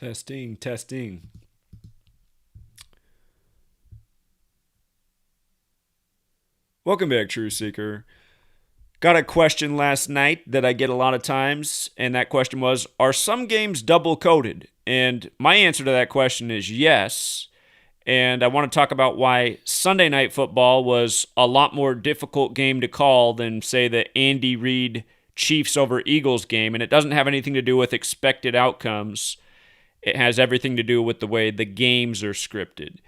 Testing, testing. Welcome back, True Seeker. Got a question last night that I get a lot of times, and that question was, are some games double-coded? And my answer to that question is yes. And I want to talk about why Sunday Night Football was a lot more difficult game to call than, say, the Andy Reid Chiefs over Eagles game. And it doesn't have anything to do with expected outcomes. It has everything to do with the way the games are scripted.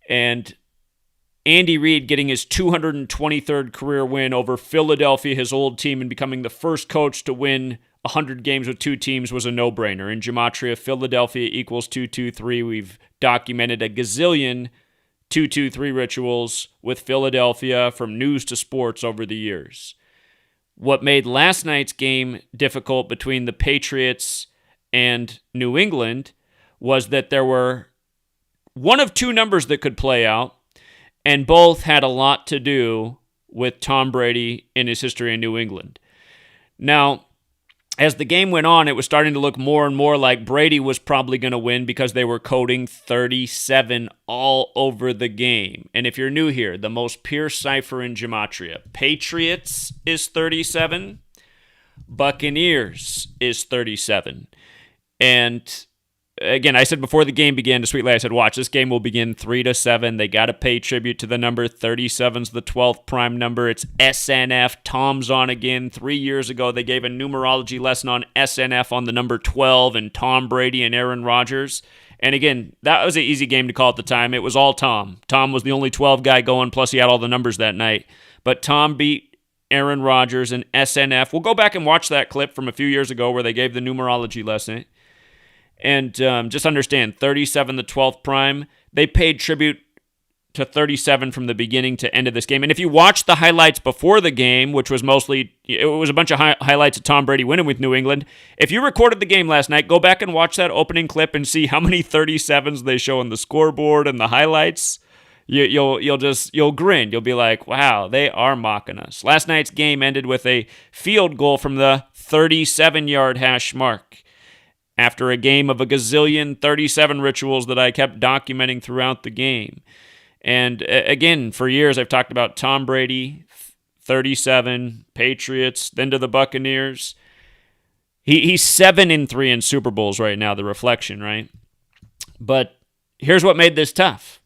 And Andy Reid getting his 223rd career win over Philadelphia, his old team, and becoming the first coach to win 100 games with two teams was a no-brainer. In Gematria, Philadelphia equals 223. We've documented a gazillion 223 rituals with Philadelphia from news to sports over the years. What made last night's game difficult between the Patriots and New England was that there were one of two numbers that could play out, and both had a lot to do with Tom Brady in his history in New England. Now, as the game went on, it was starting to look more and more like Brady was probably going to win because they were coding 37 all over the game. And if you're new here, the most pure cipher in Gematria, Patriots is 37, Buccaneers is 37. And again, I said before the game began to Sweetley, I said, watch, this game will begin 3-7. They got to pay tribute to the number. 37's the 12th prime number. It's SNF. Tom's on again. 3 years ago, they gave a numerology lesson on SNF on the number 12 and Tom Brady and Aaron Rodgers. And again, that was an easy game to call at the time. It was all Tom. Tom was the only 12 guy going, plus he had all the numbers that night. But Tom beat Aaron Rodgers and SNF. We'll go back and watch that clip from a few years ago where they gave the numerology lesson. And just understand, 37, the 12th prime, they paid tribute to 37 from the beginning to end of this game. And if you watch the highlights before the game, which was mostly, it was a bunch of highlights of Tom Brady winning with New England. If you recorded the game last night, go back and watch that opening clip and see how many 37s they show on the scoreboard and the highlights. You'll grin. You'll be like, wow, they are mocking us. Last night's game ended with a field goal from the 37-yard hash mark. After a game of a gazillion 37 rituals that I kept documenting throughout the game. And again, for years I've talked about Tom Brady, 37, Patriots, then to the Buccaneers. He's 7-3 in Super Bowls right now, the reflection, right? But here's what made this tough.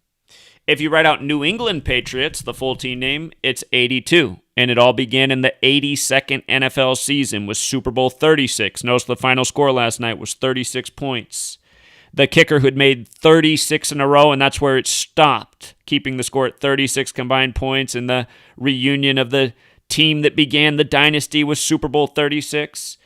If you write out New England Patriots, the full team name, it's 82. And it all began in the 82nd NFL season with Super Bowl 36. Notice the final score last night was 36 points. The kicker who'd made 36 in a row, and that's where it stopped, keeping the score at 36 combined points in the reunion of the team that began the dynasty with Super Bowl 36.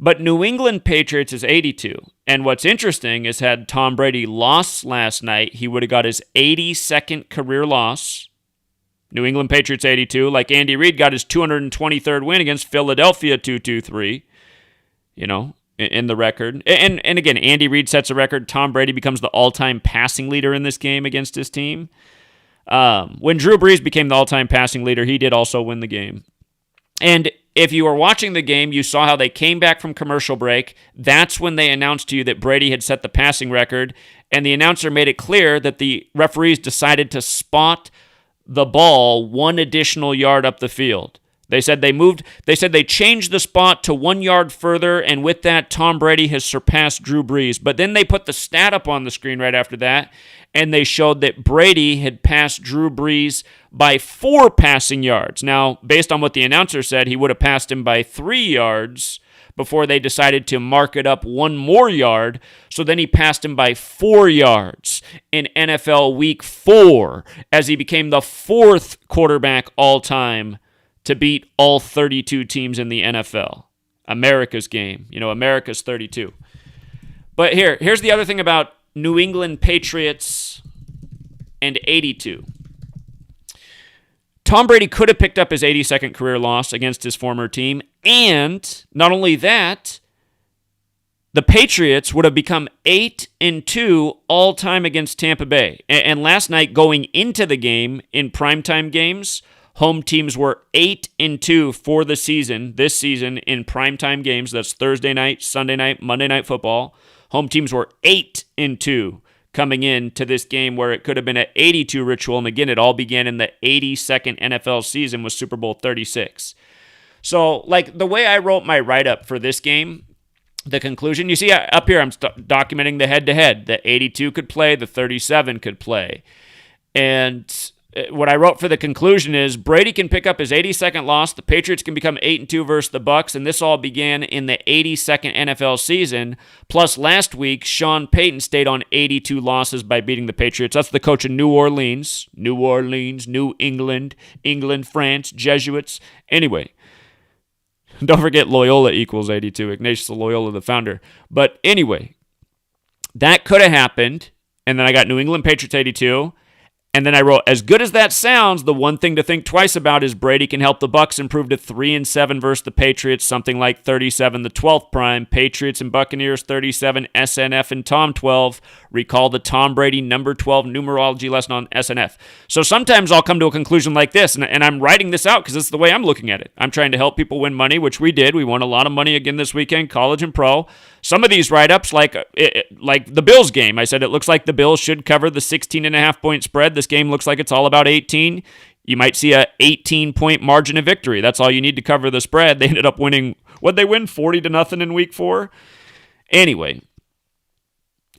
But New England Patriots is 82. And what's interesting is had Tom Brady lost last night, he would have got his 82nd career loss. New England Patriots 82, like Andy Reid got his 223rd win against Philadelphia 223, in the record. And again, Andy Reid sets a record. Tom Brady becomes the all-time passing leader in this game against his team. When Drew Brees became the all-time passing leader, he did also win the game. And if you were watching the game, you saw how they came back from commercial break. That's when they announced to you that Brady had set the passing record, and the announcer made it clear that the referees decided to spot the ball 1 additional yard up the field. They said they changed the spot to 1 yard further, and with that, Tom Brady has surpassed Drew Brees. But then they put the stat up on the screen right after that, and they showed that Brady had passed Drew Brees by 4 passing yards. Now, based on what the announcer said, he would have passed him by 3 yards before they decided to mark it up 1 more yard. So then he passed him by 4 yards in NFL Week 4 as he became the 4th quarterback all-time to beat all 32 teams in the NFL. America's game. America's 32. But here's the other thing about New England Patriots and 82. Tom Brady could have picked up his 82nd career loss against his former team, and not only that, the Patriots would have become 8-2 all-time against Tampa Bay. And last night, going into the game in primetime games, home teams were 8-2 for the season, this season, in primetime games. That's Thursday night, Sunday night, Monday Night Football. Home teams were 8-2 coming into this game where it could have been an 82 ritual. And again, it all began in the 82nd NFL season with Super Bowl 36. So, like, the way I wrote my write-up for this game, the conclusion, you see up here, I'm documenting the head-to-head. The 82 could play, the 37 could play. And what I wrote for the conclusion is Brady can pick up his 82nd loss. The Patriots can become 8-2 versus the Bucs, and this all began in the 82nd NFL season. Plus, last week, Sean Payton stayed on 82 losses by beating the Patriots. That's the coach of New Orleans, New England, France, Jesuits. Anyway, don't forget Loyola equals 82. Ignatius Loyola, the founder. But anyway, that could have happened, and then I got New England Patriots 82. And then I wrote, as good as that sounds, the one thing to think twice about is Brady can help the Bucs improve to 3-7 versus the Patriots, something like 37 the 12th prime, Patriots and Buccaneers 37, SNF and Tom 12. Recall the Tom Brady number 12 numerology lesson on SNF. So sometimes I'll come to a conclusion like this, and I'm writing this out because this is the way I'm looking at it. I'm trying to help people win money, which we did. We won a lot of money again this weekend, college and pro. Some of these write-ups, like the Bills game, I said it looks like the Bills should cover the 16.5-point spread. This game looks like it's all about 18. You might see a 18-point margin of victory. That's all you need to cover the spread. They ended up winning, what'd they win, 40-0 in week 4? Anyway,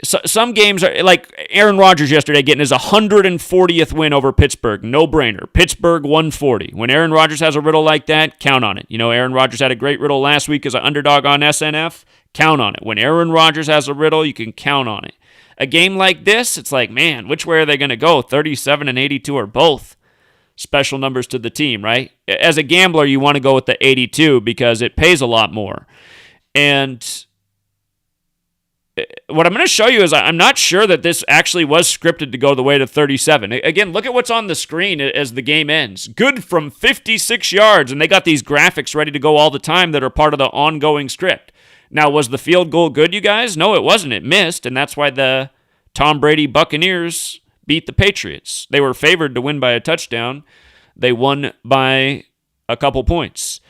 so some games are like Aaron Rodgers yesterday getting his 140th win over Pittsburgh. No-brainer. Pittsburgh 140. When Aaron Rodgers has a riddle like that, count on it. You know, Aaron Rodgers had a great riddle last week as an underdog on SNF. Count on it. When Aaron Rodgers has a riddle, you can count on it. A game like this, it's like, man, which way are they going to go? 37 and 82 are both special numbers to the team, right? As a gambler, you want to go with the 82 because it pays a lot more. And what I'm going to show you is I'm not sure that this actually was scripted to go the way to 37. Again, look at what's on the screen as the game ends. Good from 56 yards, and they got these graphics ready to go all the time that are part of the ongoing script. Now, was the field goal good, you guys? No, it wasn't. It missed, and that's why the Tom Brady Buccaneers beat the Patriots. They were favored to win by a touchdown. They won by a couple points.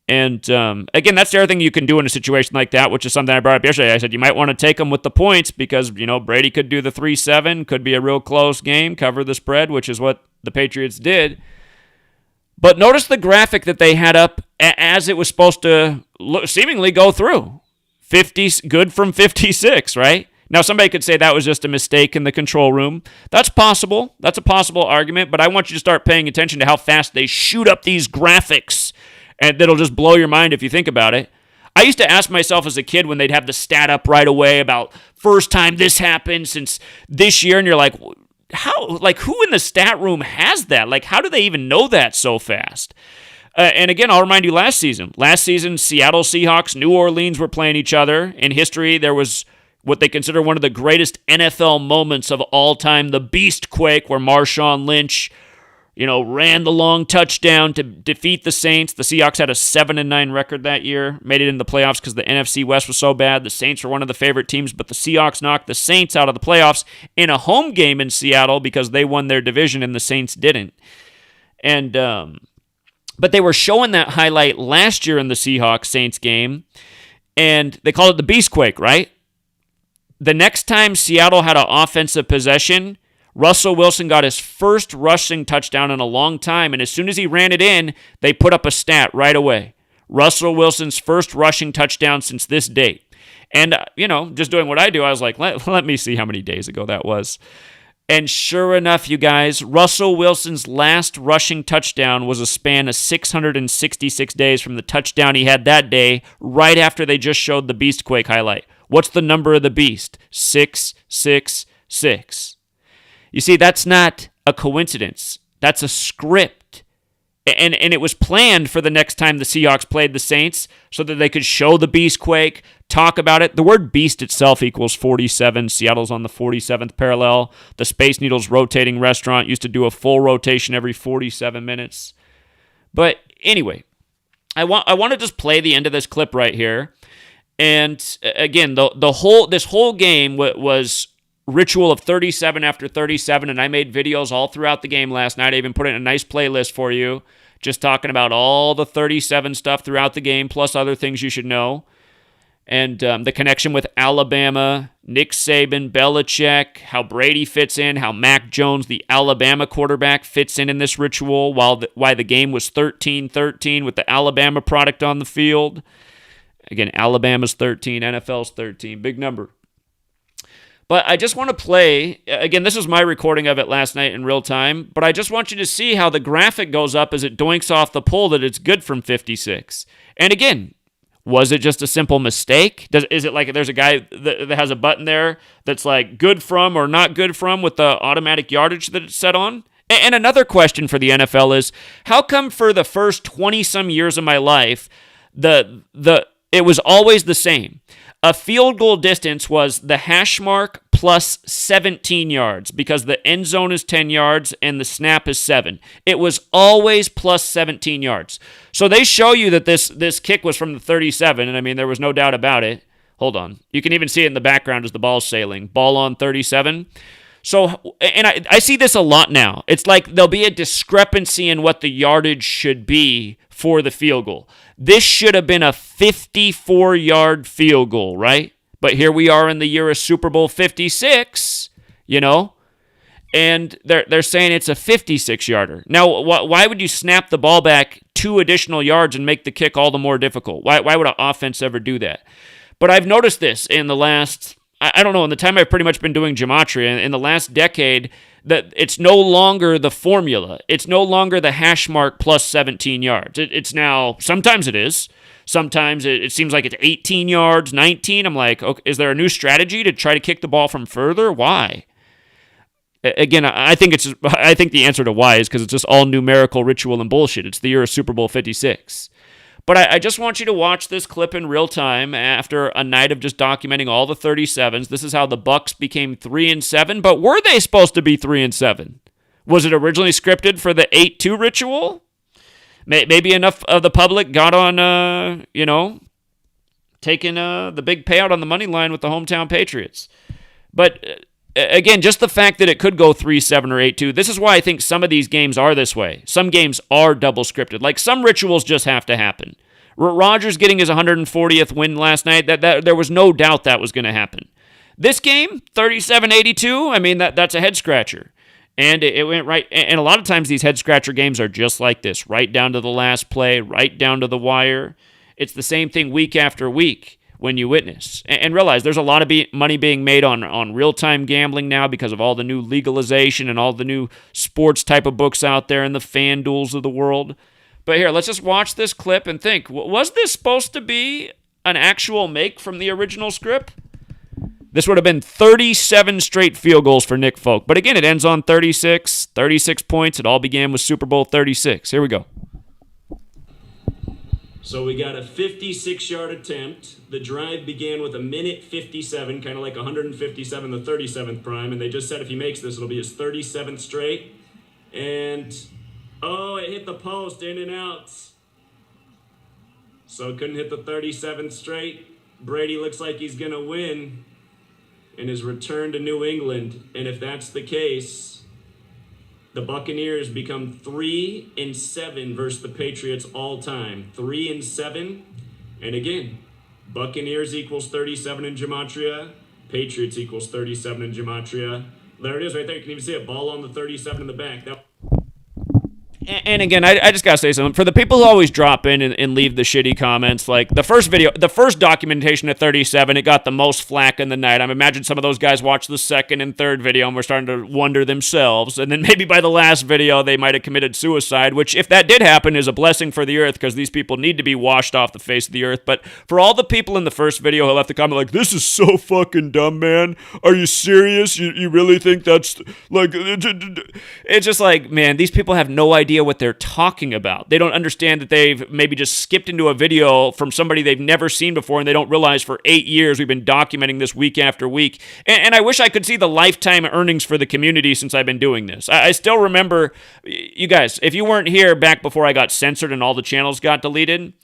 And again, that's the other thing you can do in a situation like that, which is something I brought up yesterday. I said you might want to take them with the points because, you know, Brady could do the 3-7, could be a real close game, cover the spread, which is what the Patriots did. But notice the graphic that they had up as it was supposed to seemingly go through. 50 good from 56, right? Now, somebody could say that was just a mistake in the control room. That's possible. That's a possible argument, but I want you to start paying attention to how fast they shoot up these graphics, and that'll just blow your mind if you think about it. I used to ask myself as a kid when they'd have the stat up right away about first time this happened since this year, and you're like, how? Like, who in the stat room has that? Like, how do they even know that so fast? And again, I'll remind you last season. Last season, Seattle Seahawks, New Orleans were playing each other. In history, there was what they consider one of the greatest NFL moments of all time, the Beast Quake, where Marshawn Lynch, ran the long touchdown to defeat the Saints. The Seahawks had a 7-9 record that year, made it into the playoffs because the NFC West was so bad. The Saints were one of the favorite teams, but the Seahawks knocked the Saints out of the playoffs in a home game in Seattle because they won their division and the Saints didn't. And but they were showing that highlight last year in the Seahawks-Saints game, and they called it the Beast Quake, right? The next time Seattle had an offensive possession, Russell Wilson got his first rushing touchdown in a long time, and as soon as he ran it in, they put up a stat right away. Russell Wilson's first rushing touchdown since this date. And, just doing what I do, I was like, let me see how many days ago that was. And sure enough, you guys, Russell Wilson's last rushing touchdown was a span of 666 days from the touchdown he had that day, right after they just showed the Beast Quake highlight. What's the number of the beast? 666. You see, that's not a coincidence. That's a script. And it was planned for the next time the Seahawks played the Saints so that they could show the Beast Quake, talk about it. The word beast itself equals 47. Seattle's on the 47th parallel. The Space Needles rotating restaurant used to do a full rotation every 47 minutes. But anyway, I want to just play the end of this clip right here. And again, this whole game was ritual of 37 after 37, and I made videos all throughout the game last night. I even put it in a nice playlist for you, just talking about all the 37 stuff throughout the game, plus other things you should know. And the connection with Alabama, Nick Saban, Belichick, how Brady fits in, how Mac Jones, the Alabama quarterback, fits in this ritual, why the game was 13-13 with the Alabama product on the field. Again, Alabama's 13, NFL's 13, big number. But I just want to play, again, this was my recording of it last night in real time, but I just want you to see how the graphic goes up as it doinks off the pole that it's good from 56. And again, was it just a simple mistake? Is it like there's a guy that has a button there that's like good from or not good from with the automatic yardage that it's set on? And another question for the NFL is, how come for the first 20-some years of my life, it was always the same? A field goal distance was the hash mark plus 17 yards because the end zone is 10 yards and the snap is 7. It was always plus 17 yards. So they show you that this kick was from the 37, and I mean, there was no doubt about it. Hold on. You can even see it in the background as the ball's sailing. Ball on 37. So, and I see this a lot now. It's like there'll be a discrepancy in what the yardage should be for the field goal. This should have been a 54-yard field goal, right? But here we are in the year of Super Bowl 56, and they're saying it's a 56-yarder. Now, why would you snap the ball back 2 additional yards and make the kick all the more difficult? Why would an offense ever do that? But I've noticed this in the last, I don't know, in the time I've pretty much been doing Gematria, in the last decade, that it's no longer the formula. It's no longer the hash mark plus 17 yards. It's now, sometimes it is. Sometimes it seems like it's 18 yards, 19. I'm like, okay, is there a new strategy to try to kick the ball from further? Why? Again, I think the answer to why is because it's just all numerical ritual and bullshit. It's the year of Super Bowl 56. But I just want you to watch this clip in real time after a night of just documenting all the 37s. This is how the Bucs became 3-7. But were they supposed to be 3-7? Was it originally scripted for the 8-2 ritual? Maybe enough of the public got on, taking the big payout on the money line with the hometown Patriots. But again, just the fact that it could go 3-7 or 8-2, this is why I think some of these games are this way. Some games are double scripted. Like some rituals just have to happen. Rodgers getting his 140th win last night, that there was no doubt that was going to happen. This game, 37-82, I mean, that's a head scratcher. And it went right, and a lot of times these head scratcher games are just like this, right down to the last play, right down to the wire. It's the same thing week after week when you witness. And realize there's a lot of money being made on real-time gambling now because of all the new legalization and all the new sports type of books out there and the FanDuels of the world. But here, let's just watch this clip and think, was this supposed to be an actual make from the original script? This would have been 37 straight field goals for Nick Folk. But again, it ends on 36 points. It all began with Super Bowl 36. Here we go. So we got a 56-yard attempt. The drive began with a minute 57, kind of like 157, the 37th prime. And they just said if he makes this, it'll be his 37th straight. And, it hit the post, in and out. So it couldn't hit the 37th straight. Brady looks like he's going to win in his return to New England. And if that's the case, the Buccaneers become 3-7 versus the Patriots all time. 3-7. And again, Buccaneers equals 37 in Gematria. Patriots equals 37 in Gematria. There it is right there. You can even see a ball on the 37 in the back. And again, I just got to say something. For the people who always drop in and leave the shitty comments, like the first documentation at 37, it got the most flack in the night. I imagine some of those guys watched the second and third video and were starting to wonder themselves. And then maybe by the last video, they might have committed suicide, which if that did happen is a blessing for the earth because these people need to be washed off the face of the earth. But for all the people in the first video who left the comment like, this is so fucking dumb, man. Are you serious? You really think that's like... It's just like, man, these people have no idea what they're talking about. They don't understand that they've maybe just skipped into a video from somebody they've never seen before, and they don't realize for 8 years we've been documenting this week after week. And I wish I could see the lifetime earnings for the community since I've been doing this. I still remember, you guys, if you weren't here back before I got censored and all the channels got deleted,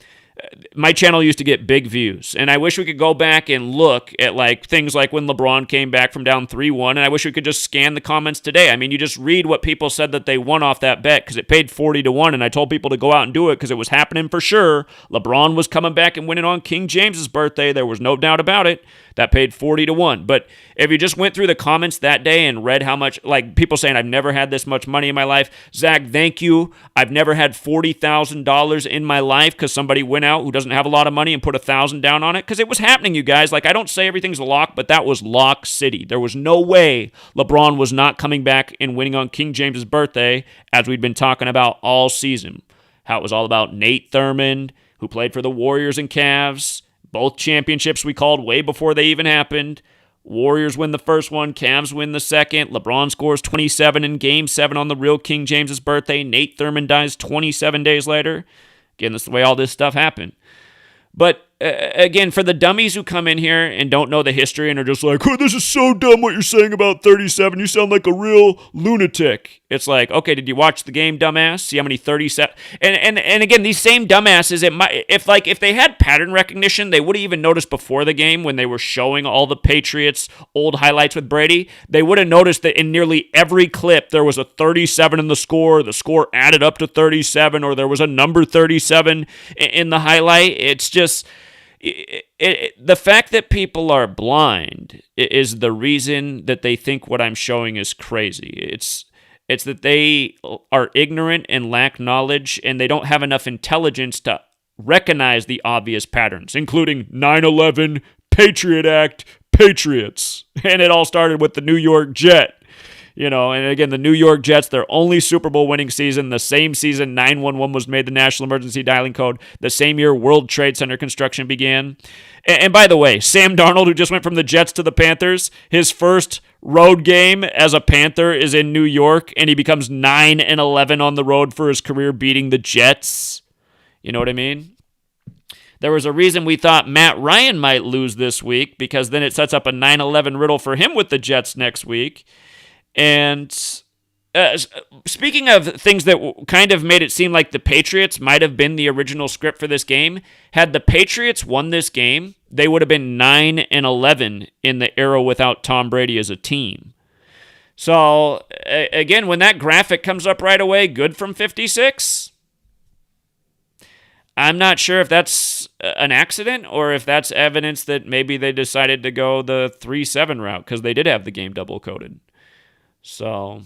my channel used to get big views, and I wish we could go back and look at like things like when LeBron came back from down 3-1, and I wish we could just scan the comments today. I mean, you just read what people said that they won off that bet because it paid 40-1, and I told people to go out and do it because it was happening for sure. LeBron was coming back and winning on King James's birthday. There was no doubt about it. That paid 40-1. But if you just went through the comments that day and read how much, like people saying, I've never had this much money in my life. Zach, thank you. I've never had $40,000 in my life because somebody went out who doesn't have a lot of money and put $1,000 down on it. Because it was happening, you guys. Like, I don't say everything's a lock, but that was lock city. There was no way LeBron was not coming back and winning on King James's birthday, as we'd been talking about all season. How it was all about Nate Thurmond, who played for the Warriors and Cavs. Both championships we called way before they even happened. Warriors win the first one, Cavs win the second. LeBron scores 27 in Game 7 on the real King James's birthday. Nate Thurmond dies 27 days later. Again, that's the way all this stuff happened. But again, for the dummies who come in here and don't know the history and are just like, oh, this is so dumb what you're saying about 37. You sound like a real lunatic. It's like, okay, did you watch the game, dumbass? See how many 37? And again, these same dumbasses, if they had pattern recognition, they would have even noticed before the game when they were showing all the Patriots old highlights with Brady. They would have noticed that in nearly every clip there was a 37 in the score added up to 37, or there was a number 37 in the highlight. It's just the fact that people are blind is the reason that they think what I'm showing is crazy. It's that they are ignorant and lack knowledge, and they don't have enough intelligence to recognize the obvious patterns, including 9/11, Patriot Act, Patriots. And it all started with the New York Jet. You know, and again, the New York Jets, their only Super Bowl winning season, the same season 911 was made the national emergency dialing code, the same year World Trade Center construction began. And by the way, Sam Darnold, who just went from the Jets to the Panthers, his first road game as a Panther is in New York, and he becomes 9-11 on the road for his career, beating the Jets. You know what I mean? There was a reason we thought Matt Ryan might lose this week, because then it sets up a 9-11 riddle for him with the Jets next week. And speaking of things that kind of made it seem like the Patriots might have been the original script for this game, had the Patriots won this game, they would have been 9-11 in the era without Tom Brady as a team. So, again, when that graphic comes up right away, good from 56, I'm not sure if that's an accident or if that's evidence that maybe they decided to go the 3-7 route, because they did have the game double-coded. So,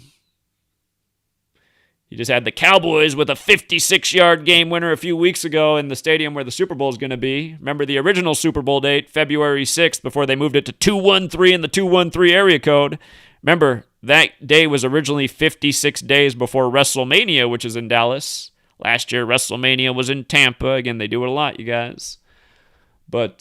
you just had the Cowboys with a 56-yard game winner a few weeks ago in the stadium where the Super Bowl is going to be. Remember the original Super Bowl date, February 6th, before they moved it to 213 in the 213 area code. Remember, that day was originally 56 days before WrestleMania, which is in Dallas. Last year, WrestleMania was in Tampa. Again, they do it a lot, you guys. But,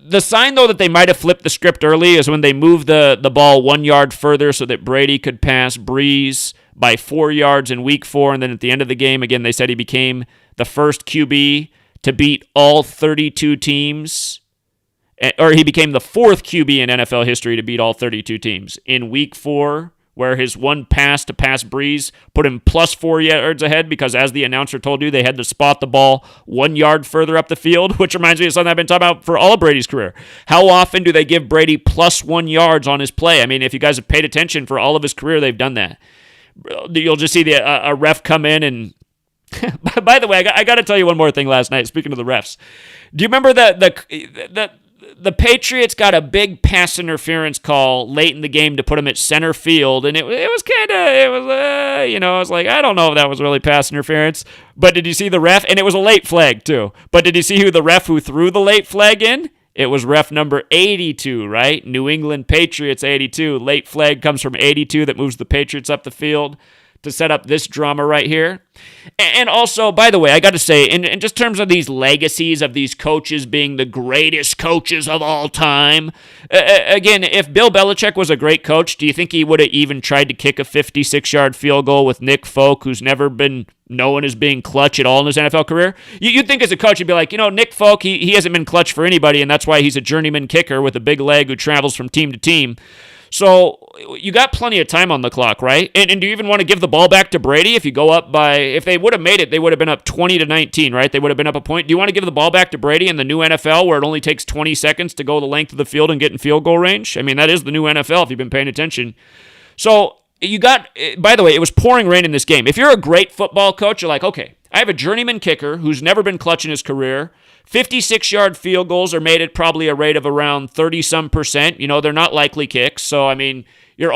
the sign, though, that they might have flipped the script early is when they moved the ball 1 yard further so that Brady could pass Breeze by 4 yards in week 4. And then at the end of the game, again, they said he became the first QB to beat all 32 teams. Or he became the fourth QB in NFL history to beat all 32 teams in week 4, where his one pass to pass Breeze put him plus 4 yards ahead, because as the announcer told you, they had to spot the ball 1 yard further up the field, which reminds me of something I've been talking about for all of Brady's career. How often do they give Brady plus 1 yards on his play? I mean, if you guys have paid attention for all of his career, they've done that. You'll just see a ref come in and... By the way, I got to tell you one more thing last night, speaking of the refs. Do you remember the Patriots got a big pass interference call late in the game to put him at center field, and it was kind of, I was like, I don't know if that was really pass interference, but did you see the ref? And it was a late flag, too. But did you see who the ref who threw the late flag in? It was ref number 82, right? New England Patriots 82. Late flag comes from 82 that moves the Patriots up the field to set up this drama right here. And also, by the way, I got to say, in just terms of these legacies of these coaches being the greatest coaches of all time, again, if Bill Belichick was a great coach, do you think he would have even tried to kick a 56-yard field goal with Nick Folk, who's never been known as being clutch at all in his NFL career? You'd think as a coach, you'd be like, Nick Folk, he hasn't been clutch for anybody, and that's why he's a journeyman kicker with a big leg who travels from team to team. So you got plenty of time on the clock, right? And do you even want to give the ball back to Brady if you go up by, if they would have made it, they would have been up 20-19, right? They would have been up a point. Do you want to give the ball back to Brady in the new NFL where it only takes 20 seconds to go the length of the field and get in field goal range? I mean, that is the new NFL if you've been paying attention. So you got, by the way, it was pouring rain in this game. If you're a great football coach, you're like, okay, I have a journeyman kicker who's never been clutch in his career. 56-yard field goals are made at probably a rate of around 30-some%. You know, they're not likely kicks. So, I mean, you're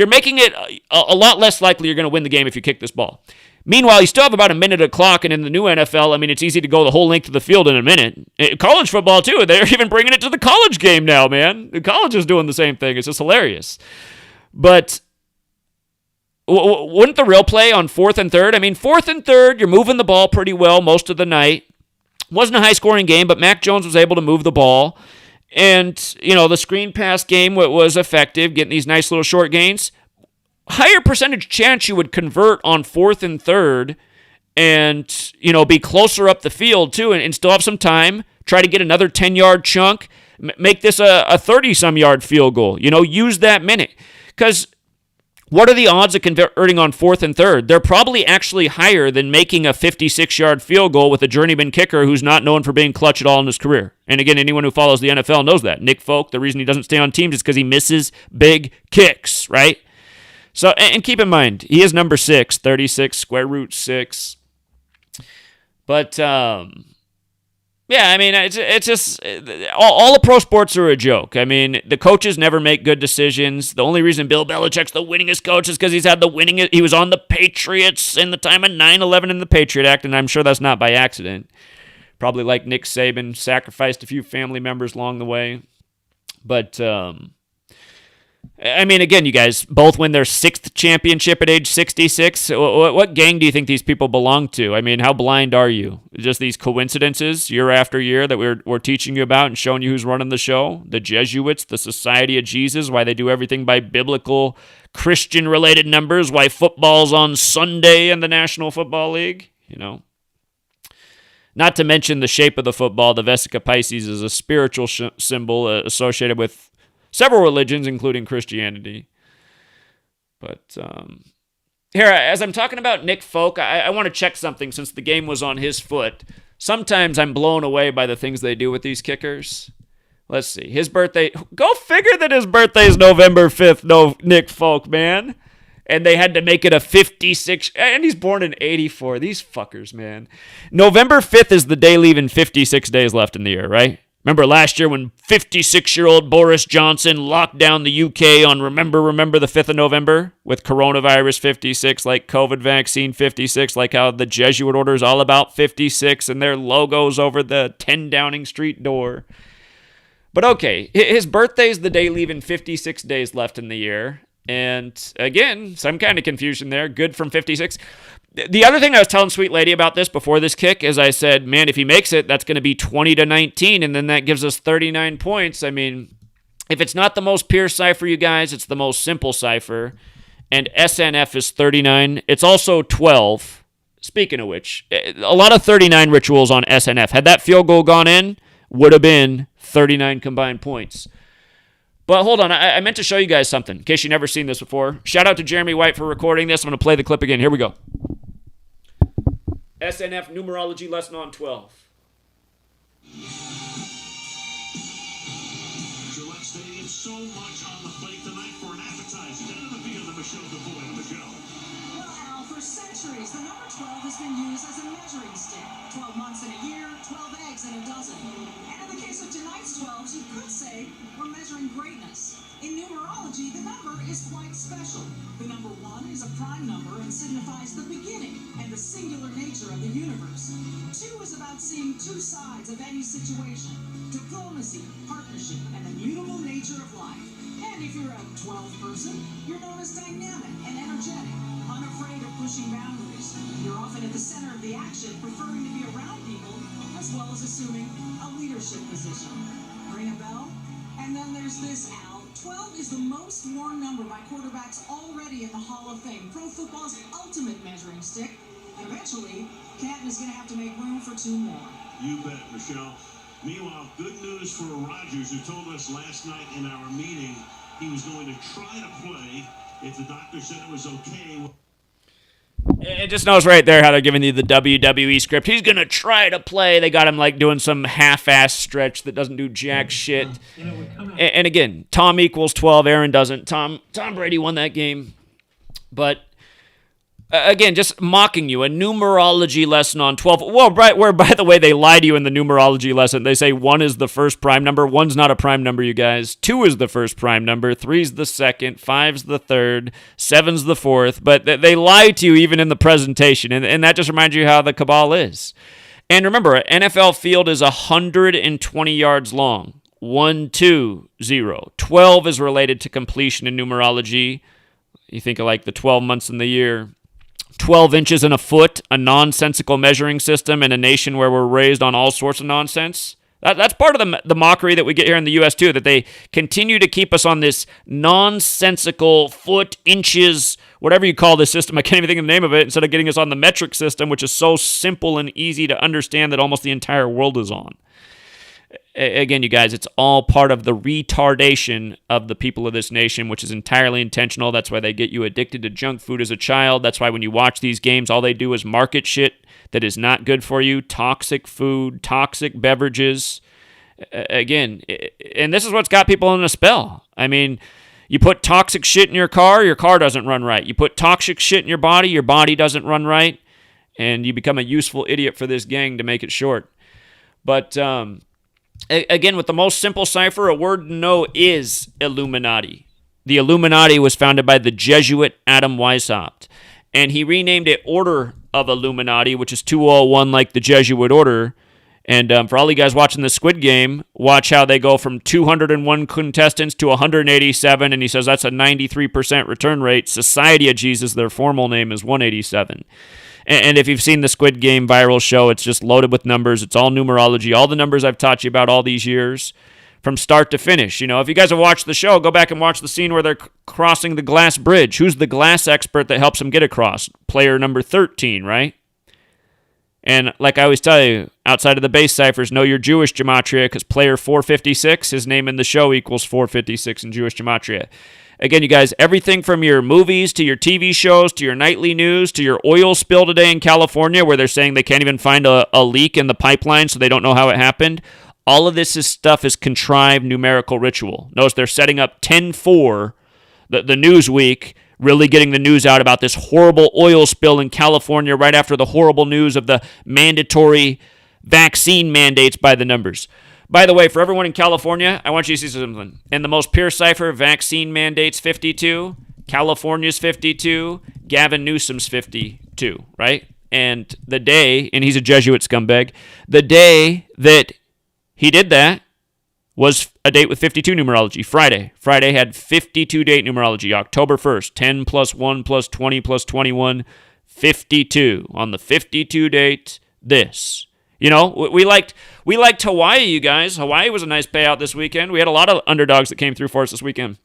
making it a lot less likely you're going to win the game if you kick this ball. Meanwhile, you still have about a minute of clock, and in the new NFL, I mean, it's easy to go the whole length of the field in a minute. College football, too. They're even bringing it to the college game now, man. The college is doing the same thing. It's just hilarious. But wouldn't the real play on 4th and 3rd? I mean, 4th and 3rd, you're moving the ball pretty well most of the night. Wasn't a high-scoring game, but Mac Jones was able to move the ball. And, you know, the screen pass game was effective, getting these nice little short gains. Higher percentage chance you would convert on 4th and 3rd and, you know, be closer up the field, too, and still have some time. Try to get another 10-yard chunk. Make this a 30-some-yard field goal. You know, use that minute. Because what are the odds of converting on 4th and 3rd? They're probably actually higher than making a 56-yard field goal with a journeyman kicker who's not known for being clutch at all in his career. And again, anyone who follows the NFL knows that. Nick Folk, the reason he doesn't stay on teams is because he misses big kicks, right? So, and keep in mind, he is number 6, 36, square root 6. But, yeah, I mean, it's just all the pro sports are a joke. I mean, the coaches never make good decisions. The only reason Bill Belichick's the winningest coach is because he's had the winningest. He was on the Patriots in the time of 9/11 in the Patriot Act, and I'm sure that's not by accident. Probably like Nick Saban, sacrificed a few family members along the way. But I mean, again, you guys both win their 6th championship at age 66. What gang do you think these people belong to? I mean, how blind are you? Just these coincidences year after year that we're teaching you about and showing you who's running the show? The Jesuits, the Society of Jesus, why they do everything by biblical, Christian-related numbers, why football's on Sunday in the National Football League, you know. Not to mention the shape of the football. The Vesica Pisces is a spiritual symbol associated with several religions, including Christianity. But here, as I'm talking about Nick Folk, I want to check something since the game was on his foot. Sometimes I'm blown away by the things they do with these kickers. Let's see. His birthday. Go figure that his birthday is November 5th. No, Nick Folk, man. And they had to make it a 56. And he's born in 84. These fuckers, man. November 5th is the day leaving 56 days left in the year, right? Remember last year when 56-year-old Boris Johnson locked down the UK on remember the 5th of November with coronavirus 56, like COVID vaccine 56, like how the Jesuit order is all about 56 and their logos over the 10 Downing Street door. But okay, his birthday's the day leaving 56 days left in the year. And again, some kind of confusion there. Good from 56. The other thing I was telling Sweet Lady about this before this kick is I said, man, if he makes it, that's going to be 20-19, and then that gives us 39 points. I mean, if it's not the most pure cipher, you guys, it's the most simple cipher. And SNF is 39. It's also 12. Speaking of which, a lot of 39 rituals on SNF. Had that field goal gone in, would have been 39 combined points. But hold on, I meant to show you guys something, in case you've never seen this before. Shout out to Jeremy White for recording this. I'm going to play the clip again. Here we go. SNF numerology lesson on 12. Gillette Stadium, so much on the plate tonight for an appetizer. Down the field of Michelle DeVoy on the show. Well, Al, for centuries, the number 12 has been used as a measuring stick. 12 months in a year, 12 eggs in a dozen. And in the case of tonight's 12s, you could say we're measuring greatness. In numerology, the number is quite special. The number 1 is a prime number and signifies the beginning and the singular nature of the universe. 2 is about seeing two sides of any situation. Diplomacy, partnership, and the mutable nature of life. And if you're a 12 person, you're known as dynamic and energetic, unafraid of pushing boundaries. You're often at the center of the action, preferring to be around people, as well as assuming a leadership position. Ring a bell? And then there's this, Al. 12 is the most worn number by quarterbacks already in the Hall of Fame, pro football's ultimate measuring stick. And eventually, Canton is going to have to make room for 2 more. You bet, Michelle. Meanwhile, good news for Rodgers, who told us last night in our meeting he was going to try to play if the doctor said it was okay. It just knows right there how they're giving you the WWE script. He's going to try to play. They got him like doing some half-ass stretch that doesn't do jack shit. And again, Tom equals 12. Aaron doesn't. Tom Brady won that game. But again, just mocking you. A numerology lesson on 12. Well, right, where, by the way, they lie to you in the numerology lesson. They say 1 is the first prime number. 1's not a prime number, you guys. 2 is the first prime number. 3's the second. 5's the third. 7's the fourth. But they lie to you even in the presentation. And that just reminds you how the cabal is. And remember, an NFL field is 120 yards long. 1, 2, 0. 12 is related to completion in numerology. You think of like the 12 months in the year. 12 inches in a foot, a nonsensical measuring system in a nation where we're raised on all sorts of nonsense. That's part of the mockery that we get here in the U.S. too, that they continue to keep us on this nonsensical foot, inches, whatever you call this system. I can't even think of the name of it, instead of getting us on the metric system, which is so simple and easy to understand that almost the entire world is on. Again, you guys, it's all part of the retardation of the people of this nation, which is entirely intentional. That's why they get you addicted to junk food as a child. That's why when you watch these games, all they do is market shit that is not good for you. Toxic food, toxic beverages. Again, and this is what's got people in a spell. I mean, you put toxic shit in your car doesn't run right. You put toxic shit in your body doesn't run right. And you become a useful idiot for this gang, to make it short. But, again, with the most simple cipher, a word to know is Illuminati. The Illuminati was founded by the Jesuit Adam Weishaupt, and he renamed it Order of Illuminati, which is 201 like the Jesuit order. And for all you guys watching the Squid Game, watch how they go from 201 contestants to 187, and he says that's a 93% return rate. Society of Jesus, their formal name, is 187. And if you've seen the Squid Game viral show, it's just loaded with numbers. It's all numerology, all the numbers I've taught you about all these years, from start to finish. You know, if you guys have watched the show, go back and watch the scene where they're crossing the glass bridge. Who's the glass expert that helps them get across? Player number 13, right? And like I always tell you, outside of the base ciphers, know your Jewish gematria, because player 456, his name in the show equals 456 in Jewish gematria. Again, you guys, everything from your movies to your TV shows to your nightly news to your oil spill today in California, where they're saying they can't even find a leak in the pipeline, so they don't know how it happened. All of this stuff is contrived numerical ritual. Notice they're setting up 10-4, the Newsweek, really getting the news out about this horrible oil spill in California right after the horrible news of the mandatory vaccine mandates by the numbers. By the way, for everyone in California, I want you to see something. In the most pure cipher, vaccine mandates 52, California's 52, Gavin Newsom's 52, right? And the day, and he's a Jesuit scumbag, the day that he did that was a date with 52 numerology, Friday. Friday had 52 date numerology, October 1st, 10 plus 1 plus 20 plus 21, 52. On the 52 date, this. You know, we liked Hawaii, you guys. Hawaii was a nice payout this weekend. We had a lot of underdogs that came through for us this weekend.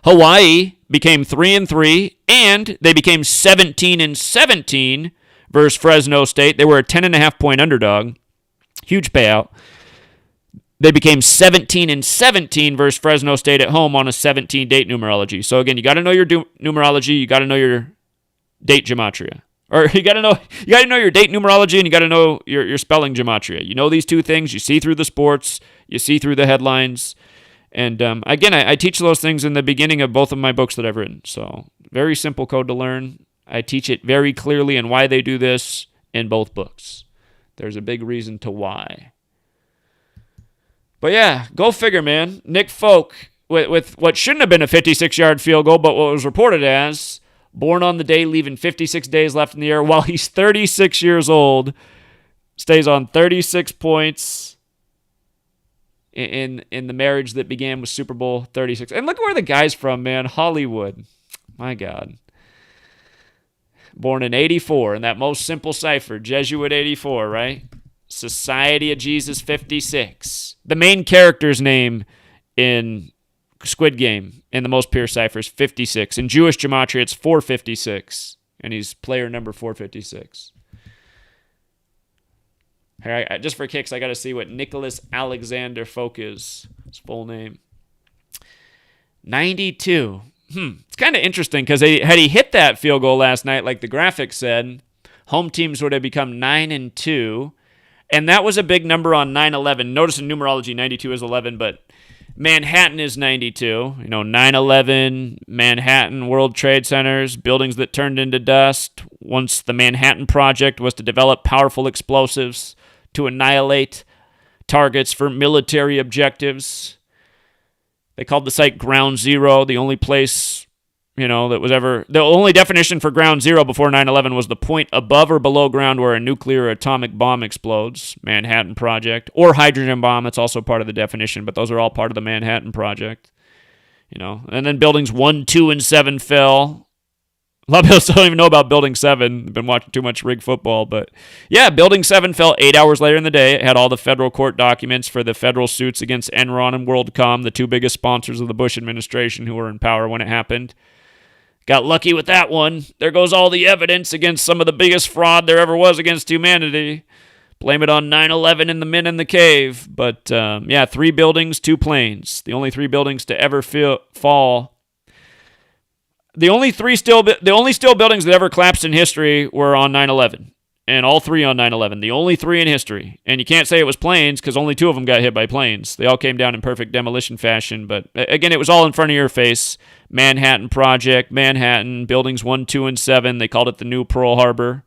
Hawaii became 3-3, and they became 17-17 versus Fresno State. They were a 10.5-point underdog. Huge payout. They became 17-17 versus Fresno State at home on a 17-date numerology. So again, you got to know your numerology. You got to know your date gematria. Or you got to know your date numerology, and you got to know your spelling gematria. You know these two things. You see through the sports. You see through the headlines. And again, I teach those things in the beginning of both of my books that I've written. So very simple code to learn. I teach it very clearly and why they do this in both books. There's a big reason to why. But yeah, go figure, man. Nick Folk, with what shouldn't have been a 56-yard field goal, but what was reported as, born on the day, leaving 56 days left in the year, while he's 36 years old, stays on 36 points in the marriage that began with Super Bowl 36. And look where the guy's from, man. Hollywood. My God. Born in 84, in that most simple cipher, Jesuit 84, right? Society of Jesus 56. The main character's name in Squid Game in the most pure cipher is 56. In Jewish gematria, it's 456, and he's player number 456. Just for kicks, I got to see what Nicholas Alexander Folk is. His full name. 92. It's kind of interesting because had he hit that field goal last night, like the graphic said, home teams would have become 9-2. And that was a big number on 9/11. Notice in numerology, 92 is 11, but Manhattan is 92. 9/11, Manhattan, World Trade Centers, buildings that turned into dust. Once the Manhattan Project was to develop powerful explosives to annihilate targets for military objectives. They called the site Ground Zero, the only place, that was ever... The only definition for Ground Zero before 9/11 was the point above or below ground where a nuclear or atomic bomb explodes, Manhattan Project, or hydrogen bomb, that's also part of the definition, but those are all part of the Manhattan Project. And then buildings 1, 2, and 7 fell. A lot of people still don't even know about Building 7. They've been watching too much rig football. But yeah, Building 7 fell 8 hours later in the day. It had all the federal court documents for the federal suits against Enron and WorldCom, the two biggest sponsors of the Bush administration who were in power when it happened. Got lucky with that one. There goes all the evidence against some of the biggest fraud there ever was against humanity. Blame it on 9/11 and the men in the cave. But 3 buildings, 2 planes. The only 3 buildings to ever fall. The only steel buildings that ever collapsed in history were on 9/11, and all 3 on 9/11. The only 3 in history, and you can't say it was planes because only 2 of them got hit by planes. They all came down in perfect demolition fashion, but again, it was all in front of your face. Manhattan Project, Manhattan, buildings 1, 2, and 7. They called it the new Pearl Harbor.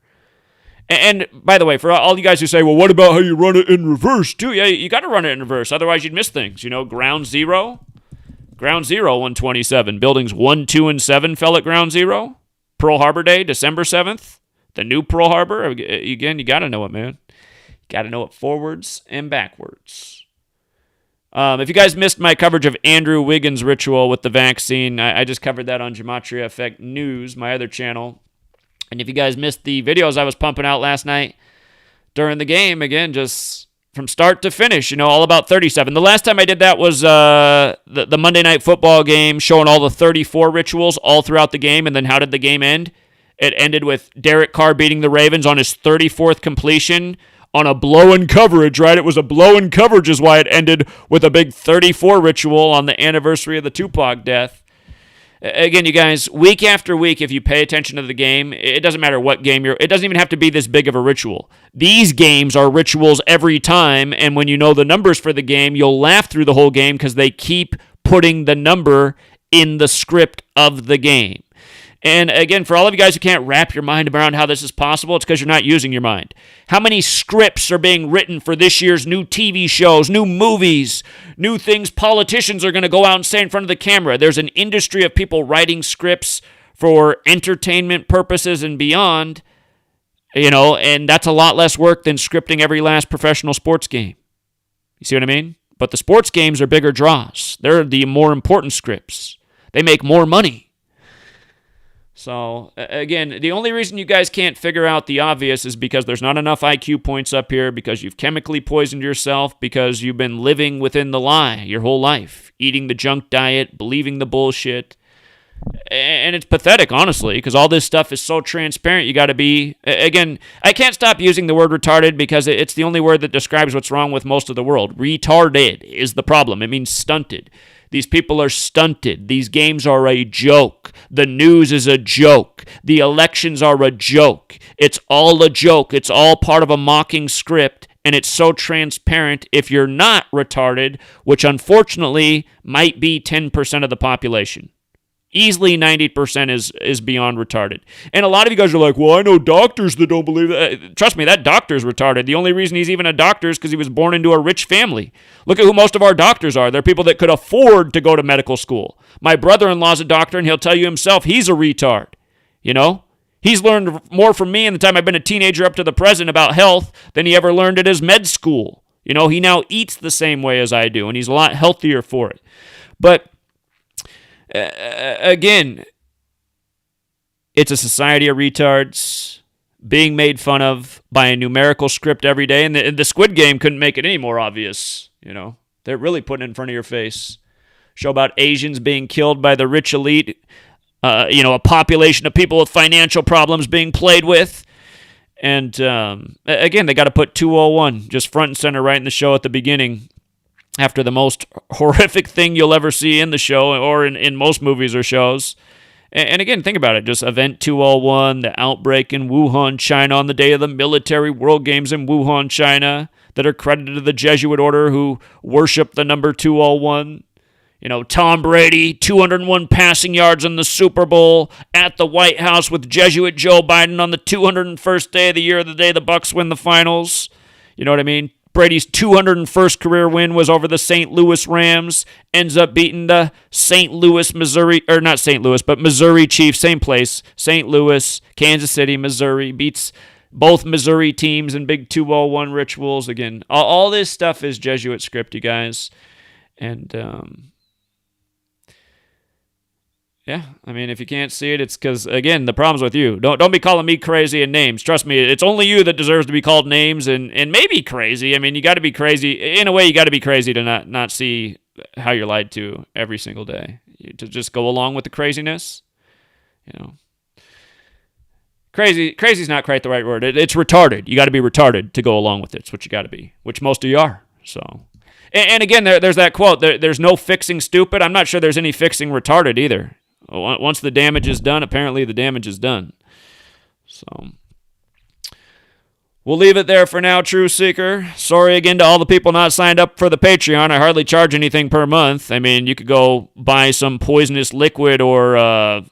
And by the way, for all you guys who say, well, what about how you run it in reverse too? Yeah, you got to run it in reverse, otherwise you'd miss things. Ground Zero. Ground Zero, 127. Buildings 1, 2, and 7 fell at Ground Zero. Pearl Harbor Day, December 7th. The new Pearl Harbor. Again, you got to know it, man. You got to know it forwards and backwards. If you guys missed my coverage of Andrew Wiggins' ritual with the vaccine, I just covered that on GematriaEffectNews, my other channel. And if you guys missed the videos I was pumping out last night during the game, again, just... from start to finish, all about 37. The last time I did that was the Monday Night Football game, showing all the 34 rituals all throughout the game, and then how did the game end? It ended with Derek Carr beating the Ravens on his 34th completion on a blow-in coverage, right? It was a blow-in coverage is why it ended with a big 34 ritual on the anniversary of the Tupac death. Again, you guys, week after week, if you pay attention to the game, it doesn't matter what game it doesn't even have to be this big of a ritual. These games are rituals every time, and when you know the numbers for the game, you'll laugh through the whole game because they keep putting the number in the script of the game. And again, for all of you guys who can't wrap your mind around how this is possible, it's because you're not using your mind. How many scripts are being written for this year's new TV shows, new movies, new things politicians are going to go out and say in front of the camera? There's an industry of people writing scripts for entertainment purposes and beyond, and that's a lot less work than scripting every last professional sports game. You see what I mean? But the sports games are bigger draws. They're the more important scripts. They make more money. So, again, the only reason you guys can't figure out the obvious is because there's not enough IQ points up here, because you've chemically poisoned yourself, because you've been living within the lie your whole life, eating the junk diet, believing the bullshit. And it's pathetic, honestly, because all this stuff is so transparent. You got to be, again, I can't stop using the word retarded because it's the only word that describes what's wrong with most of the world. Retarded is the problem. It means stunted. These people are stunted. These games are a joke. The news is a joke. The elections are a joke. It's all a joke. It's all part of a mocking script, and it's so transparent if you're not retarded, which unfortunately might be 10% of the population. Easily 90% is beyond retarded. And a lot of you guys are like, well, I know doctors that don't believe that. Trust me, that doctor's retarded. The only reason he's even a doctor is because he was born into a rich family. Look at who most of our doctors are. They're people that could afford to go to medical school. My brother-in-law's a doctor, and he'll tell you himself he's a retard. He's learned more from me in the time I've been a teenager up to the present about health than he ever learned at his med school. He now eats the same way as I do, and he's a lot healthier for it. But again, it's a society of retards being made fun of by a numerical script every day, and the Squid Game couldn't make it any more obvious. They're really putting it in front of your face. Show about Asians being killed by the rich elite, a population of people with financial problems being played with, And again, they got to put 201 just front and center right in the show at the beginning after the most horrific thing you'll ever see in the show or in most movies or shows. And again, think about it. Just Event 201, the outbreak in Wuhan, China on the day of the military World Games in Wuhan, China that are credited to the Jesuit order who worship the number 201. You know, Tom Brady, 201 passing yards in the Super Bowl at the White House with Jesuit Joe Biden on the 201st day of the year, the day the Bucs win the finals. You know what I mean? Brady's 201st career win was over the St. Louis Rams, ends up beating the St. Louis, Missouri, or not St. Louis, but Missouri Chiefs, same place, St. Louis, Kansas City, Missouri, beats both Missouri teams in big 201 rituals. Again, all this stuff is Jesuit script, you guys. And, yeah, I mean, if you can't see it, it's because, again, the problem's with you. Don't be calling me crazy and names. Trust me, it's only you that deserves to be called names and maybe crazy. I mean, you got to be crazy. In a way, you got to be crazy to not see how you're lied to every single day. To just go along with the craziness, you know. Crazy's not quite the right word. It's retarded. You got to be retarded to go along with it. It's what you got to be, which most of you are. So, and again, there's that quote. There's no fixing stupid. I'm not sure there's any fixing retarded either. Once the damage is done, apparently the damage is done. So, we'll leave it there for now, True Seeker. Sorry again to all the people not signed up for the Patreon. I hardly charge anything per month. I mean, you could go buy some poisonous liquid or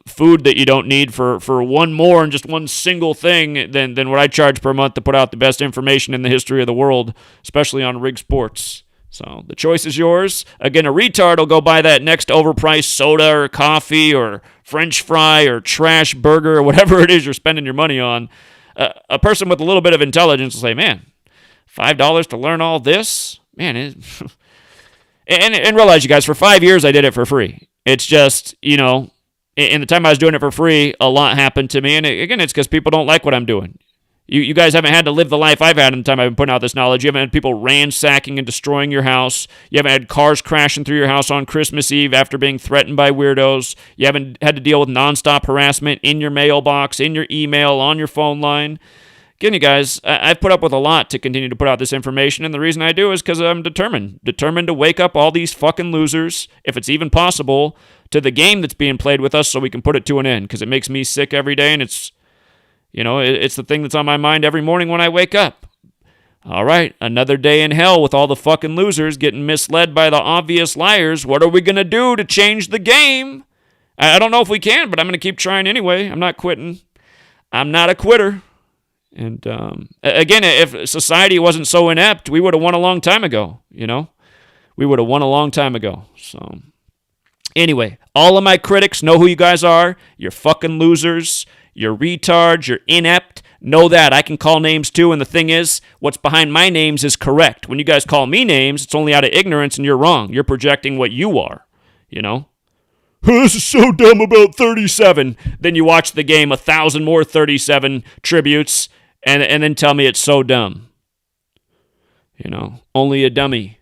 food that you don't need for one more and just one single thing than what I charge per month to put out the best information in the history of the world, especially on rig sports. So the choice is yours. Again, a retard will go buy that next overpriced soda or coffee or French fry or trash burger or whatever it is you're spending your money on. A person with a little bit of intelligence will say, man, $5 to learn all this? Man, and realize, you guys, for 5 years I did it for free. It's just, you know, in the time I was doing it for free, a lot happened to me. And again, it's because people don't like what I'm doing. You guys haven't had to live the life I've had in the time I've been putting out this knowledge. You haven't had people ransacking and destroying your house. You haven't had cars crashing through your house on Christmas Eve after being threatened by weirdos. You haven't had to deal with nonstop harassment in your mailbox, in your email, on your phone line. Again, you guys, I've put up with a lot to continue to put out this information, and the reason I do is because I'm determined to wake up all these fucking losers, if it's even possible, to the game that's being played with us so we can put it to an end, because it makes me sick every day, and it's, you know, it's the thing that's on my mind every morning when I wake up. All right, another day in hell with all the fucking losers getting misled by the obvious liars. What are we going to do to change the game? I don't know if we can, but I'm going to keep trying anyway. I'm not quitting. I'm not a quitter. And again, if society wasn't so inept, we would have won a long time ago, you know? We would have won a long time ago. So anyway, all of my critics know who you guys are. You're fucking losers. You're retards, you're inept. Know that. I can call names too, and the thing is, what's behind my names is correct. When you guys call me names, it's only out of ignorance, and you're wrong. You're projecting what you are, you know? This is so dumb about 37. Then you watch the game, 1,000 more 37 tributes, and then tell me it's so dumb. You know, only a dummy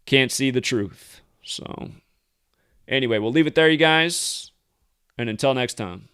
can't see the truth. So, anyway, we'll leave it there, you guys, and until next time.